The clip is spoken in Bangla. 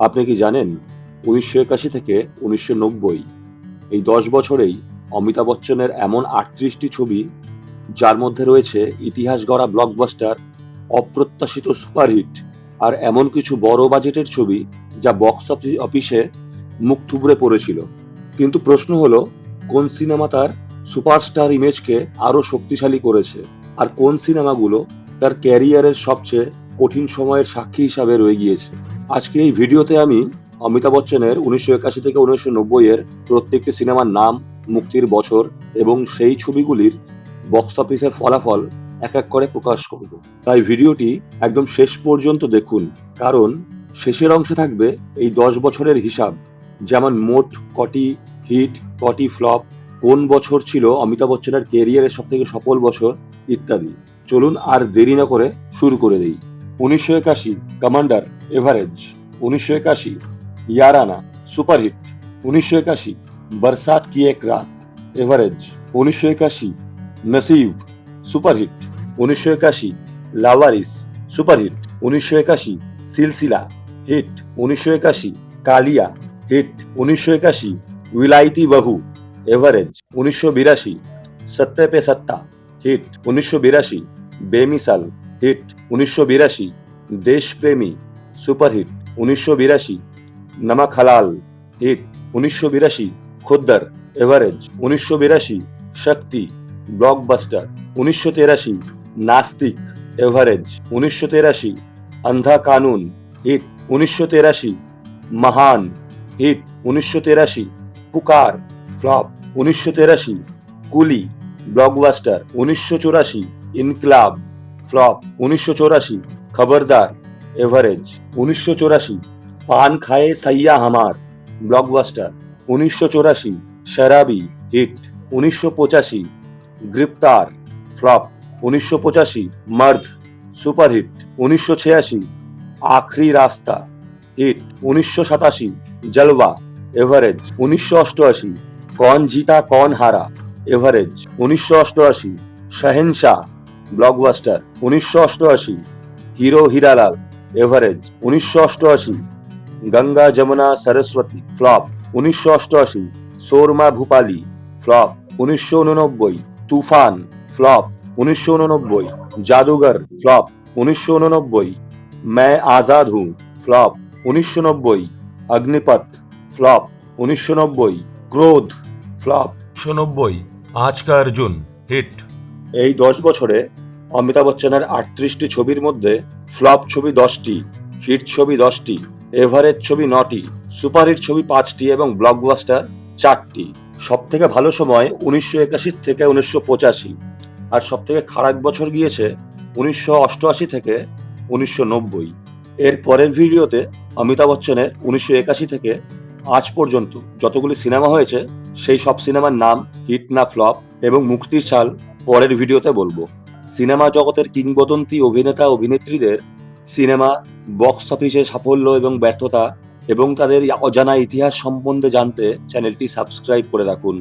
আপনি কি জানেন ১৯৮১ থেকে ১৯৯০ এই ১০ বছরেই অমিতাভ বচ্চনের এমন ৩৮টি ছবি যার মধ্যে রয়েছে ইতিহাস গড়া ব্লকবাস্টার, অপ্রত্যাশিত সুপারহিট আর এমন কিছু বড় বাজেটের ছবি যা বক্স অফিসে মুখ থুবড়ে পড়েছিল। কিন্তু প্রশ্ন হলো, কোন সিনেমা তার সুপারস্টার ইমেজকে আরো শক্তিশালী করেছে আর কোন সিনেমাগুলো তার ক্যারিয়ারের সবচেয়ে কঠিন সময়ের সাক্ষী হিসাবে রয়ে গিয়েছে। আজকে এই ভিডিওতে আমি অমিতাভ বচ্চনের ১৯৮১ থেকে ১৯৯০ এর প্রত্যেকটি সিনেমার নাম, মুক্তির বছর এবং সেই ছবিগুলির বক্স অফিসের ফলাফল এক এক করে প্রকাশ করব। তাই ভিডিওটি একদম শেষ পর্যন্ত দেখুন, কারণ শেষের অংশে থাকবে এই ১০ বছরের হিসাব, যেমন মোট কটি হিট, কটি ফ্লপ, কোন বছর ছিল অমিতাভ বচ্চনের কেরিয়ারের সব থেকে সফল বছর ইত্যাদি। চলুন আর দেরি না করে শুরু করে দিই। ১৯৮১ কমান্ডার এভারেজ, ১৯৮১ ইয়ারানা সুপারহিট, ১৯৮১ বরসাত কি এক রাত এভারেজ, ১৯৮১ নসিব সুপারহিট, ১৯৮১ লাওয়ারিস সুপারহিট, ১৯৮১ সিলসিলা হিট, ১৯৮১ কালিয়া হিট, ১৯৮১ विलायती बहू एवरेज, ১৯৮২ सत्ते पे सत्ता हिट, ১৯৮২ बेमिसाल हिट, ১৯৮২ देश प्रेमी सुपरहिट, ১৯৮২ नमक हलाल हिट, ১৯৮২ खुद्दर एवरेज, ১৯৮২ शक्ति ब्लॉकबस्टर, ১৯৮৩ नास्तिक एवरेज, ১৯৮৩ अंधा कानून हिट, ১৯৮৩ महान हिट, ১৯৮৩ पुकार फ्लॉप, ১৯৮৩ कुली ब्लॉकबस्टर, ১৯৮৪ इनकलाब फ्लॉप, ১৯৮৪ खबरदार एवरेज, ১৯৮৪ पान खाए सैया हमार ब्लॉकबस्टर, ১৯৮৪ शराबी हिट, ১৯৮৫ गिरफ्तार फ्लॉप, ১৯৮৫ मर्द सुपरहिट, ১৯৮৬ आखिरी रास्ता हिट, ১৯৮৭ जलवा एवरेज, ১৯৮৮ कौन जीता कौन हारा average, ১৯৮৮ Shahenshah blockbuster, ১৯৮৮ hero Hiralal average, ১৯৮৮ Ganga Jamuna Saraswati flop, ১৯৮৮ Soorma Bhopali flop, ১৯৮৯ Toofan flop, ১৯৮৯ Jadugar flop, ১৯৮৯ Main Azaad Hoon flop, ১৯৯০ Agneepath flop, ১৯৯০ Krodh flop, ১৯৯০ আজ কা অর্জুন হিট। এই ১০ বছরে অমিতাভ বচ্চনের ৩৮টি ছবির মধ্যে ফ্লপ ছবি ১০টি, হিট ছবি ১০টি, এভারেজ ছবি ৯টি, সুপারহিট ছবি ৫টি এবং ব্লকবাস্টার ৪টি। সব থেকে ভালো সময় ১৯৮১ থেকে ১৯৮৫ আর সব থেকে খারাপ বছর গিয়েছে ১৯৮৮ থেকে ১৯৯০। এর পরের ভিডিওতে অমিতাভ বচ্চনের ১৯৮১ থেকে আজ পর্যন্ত যতগুলি সিনেমা হয়েছে সেই সব সিনেমার নাম, হিট না ফ্লপ এবং মুক্তির সাল পরের ভিডিওতে বলবো। সিনেমা জগতের কিংবদন্তি অভিনেতা অভিনেত্রীদের সিনেমা, বক্স অফিসে সাফল্য এবং ব্যর্থতা এবং তাদের অজানা ইতিহাস সম্বন্ধে জানতে চ্যানেলটি সাবস্ক্রাইব করে রাখুন।